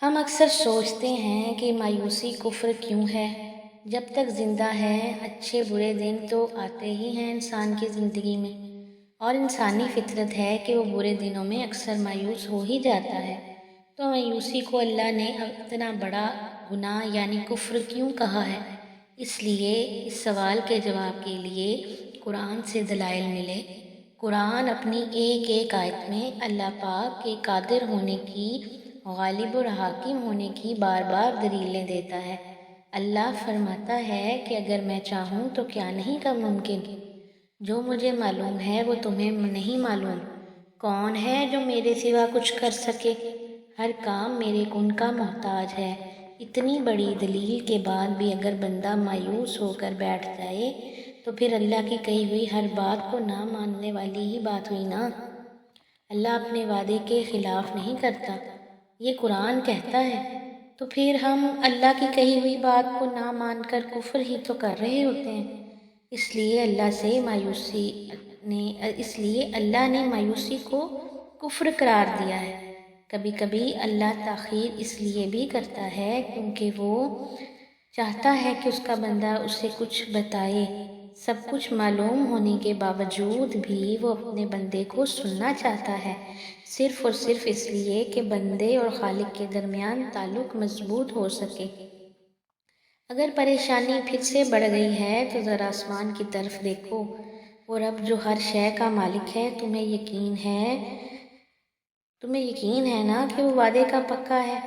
ہم اکثر سوچتے ہیں کہ مایوسی کفر کیوں ہے۔ جب تک زندہ ہے اچھے برے دن تو آتے ہی ہیں انسان کی زندگی میں، اور انسانی فطرت ہے کہ وہ برے دنوں میں اکثر مایوس ہو ہی جاتا ہے۔ تو مایوسی کو اللہ نے اتنا بڑا گناہ یعنی کفر کیوں کہا ہے؟ اس لیے اس سوال کے جواب کے لیے قرآن سے دلائل ملے۔ قرآن اپنی ایک ایک آیت میں اللہ پاک کے قادر ہونے کی، غالب اور حاکم ہونے کی بار بار دلیلیں دیتا ہے۔ اللہ فرماتا ہے کہ اگر میں چاہوں تو کیا نہیں کا ممکن؟ جو مجھے معلوم ہے وہ تمہیں نہیں معلوم۔ کون ہے جو میرے سوا کچھ کر سکے؟ ہر کام میرے کن کا محتاج ہے۔ اتنی بڑی دلیل کے بعد بھی اگر بندہ مایوس ہو کر بیٹھ جائے تو پھر اللہ کی کہی ہوئی ہر بات کو نہ ماننے والی ہی بات ہوئی نا۔ اللہ اپنے وعدے کے خلاف نہیں کرتا، یہ قرآن کہتا ہے۔ تو پھر ہم اللہ کی کہی ہوئی بات کو نہ مان کر کفر ہی تو کر رہے ہوتے ہیں۔ اس لیے اللہ نے مایوسی کو کفر قرار دیا ہے۔ کبھی کبھی اللہ تاخیر اس لیے بھی کرتا ہے کیونکہ وہ چاہتا ہے کہ اس کا بندہ اسے کچھ بتائے۔ سب کچھ معلوم ہونے کے باوجود بھی وہ اپنے بندے کو سننا چاہتا ہے، صرف اور صرف اس لیے کہ بندے اور خالق کے درمیان تعلق مضبوط ہو سکے۔ اگر پریشانی پھر سے بڑھ گئی ہے تو ذرا آسمان کی طرف دیکھو، وہ رب جو ہر شے کا مالک ہے، تمہیں یقین ہے نا کہ وہ وعدے کا پکا ہے؟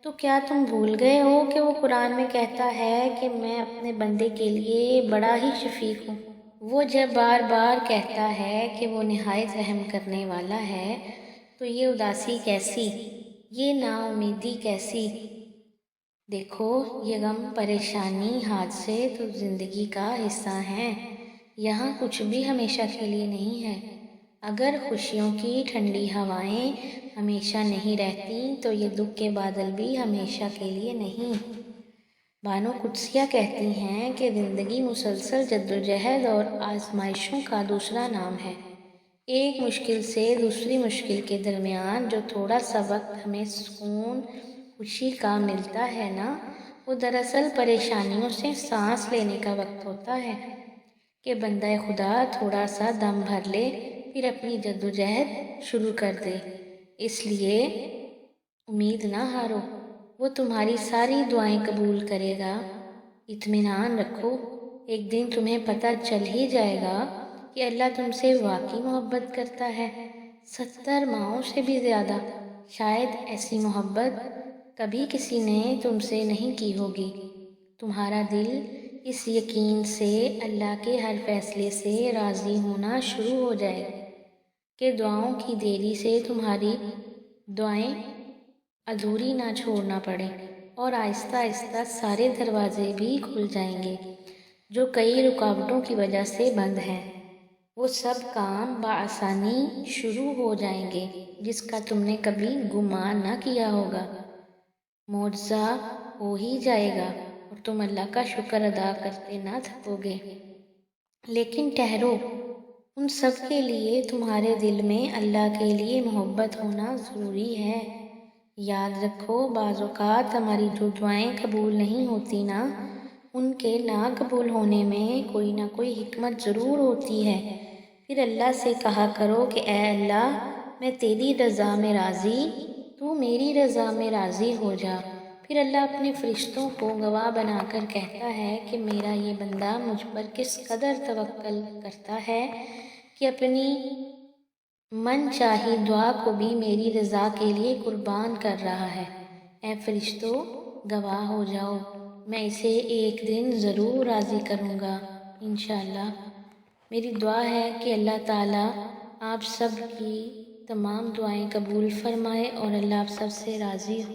تو کیا تم بھول گئے ہو کہ وہ قرآن میں کہتا ہے کہ میں اپنے بندے کے لیے بڑا ہی شفیق ہوں؟ وہ جب بار بار کہتا ہے کہ وہ نہایت رحم کرنے والا ہے تو یہ اداسی کیسی، یہ نا امیدی کیسی؟ دیکھو، یہ غم، پریشانی، حادثے تو زندگی کا حصہ ہیں۔ یہاں کچھ بھی ہمیشہ کے لیے نہیں ہے۔ اگر خوشیوں کی ٹھنڈی ہوائیں ہمیشہ نہیں رہتی تو یہ دکھ کے بادل بھی ہمیشہ کے لیے نہیں۔ بانو قدسیہ کہتی ہیں کہ زندگی مسلسل جدوجہد اور آزمائشوں کا دوسرا نام ہے۔ ایک مشکل سے دوسری مشکل کے درمیان جو تھوڑا سا وقت ہمیں سکون، خوشی کا ملتا ہے نا، وہ دراصل پریشانیوں سے سانس لینے کا وقت ہوتا ہے کہ بندہ خدا تھوڑا سا دم بھر لے، پھر اپنی جدوجہد شروع کر دے۔ اس لیے امید نہ ہارو، وہ تمہاری ساری دعائیں قبول کرے گا۔ اطمینان رکھو، ایک دن تمہیں پتہ چل ہی جائے گا کہ اللہ تم سے واقعی محبت کرتا ہے، 70 ماؤں سے بھی زیادہ۔ شاید ایسی محبت کبھی کسی نے تم سے نہیں کی ہوگی۔ تمہارا دل اس یقین سے اللہ کے ہر فیصلے سے راضی ہونا شروع ہو جائے کہ دعاؤں کی دیری سے تمہاری دعائیں ادھوری نہ چھوڑنا پڑیں، اور آہستہ آہستہ سارے دروازے بھی کھل جائیں گے جو کئی رکاوٹوں کی وجہ سے بند ہیں۔ وہ سب کام بآسانی شروع ہو جائیں گے جس کا تم نے کبھی گمان نہ کیا ہوگا۔ معجزہ ہو ہی جائے گا اور تم اللہ کا شکر ادا کرتے نہ تھکو گے۔ لیکن ٹھہرو، ان سب کے لیے تمہارے دل میں اللہ کے لیے محبت ہونا ضروری ہے۔ یاد رکھو، بعض اوقات ہماری جو دعائیں قبول نہیں ہوتی نا، ان کے نہ قبول ہونے میں کوئی نہ کوئی حکمت ضرور ہوتی ہے۔ پھر اللہ سے کہا کرو کہ اے اللہ، میں تیری رضا میں راضی، تو میری رضا میں راضی ہو جا۔ پھر اللہ اپنے فرشتوں کو گواہ بنا کر کہتا ہے کہ میرا یہ بندہ مجھ پر کس قدر توکل کرتا ہے کہ اپنی من چاہی دعا کو بھی میری رضا کے لیے قربان کر رہا ہے۔ اے فرشتوں، گواہ ہو جاؤ، میں اسے ایک دن ضرور راضی کروں گا انشاءاللہ۔ میری دعا ہے کہ اللہ تعالیٰ آپ سب کی تمام دعائیں قبول فرمائے اور اللہ آپ سب سے راضی ہو۔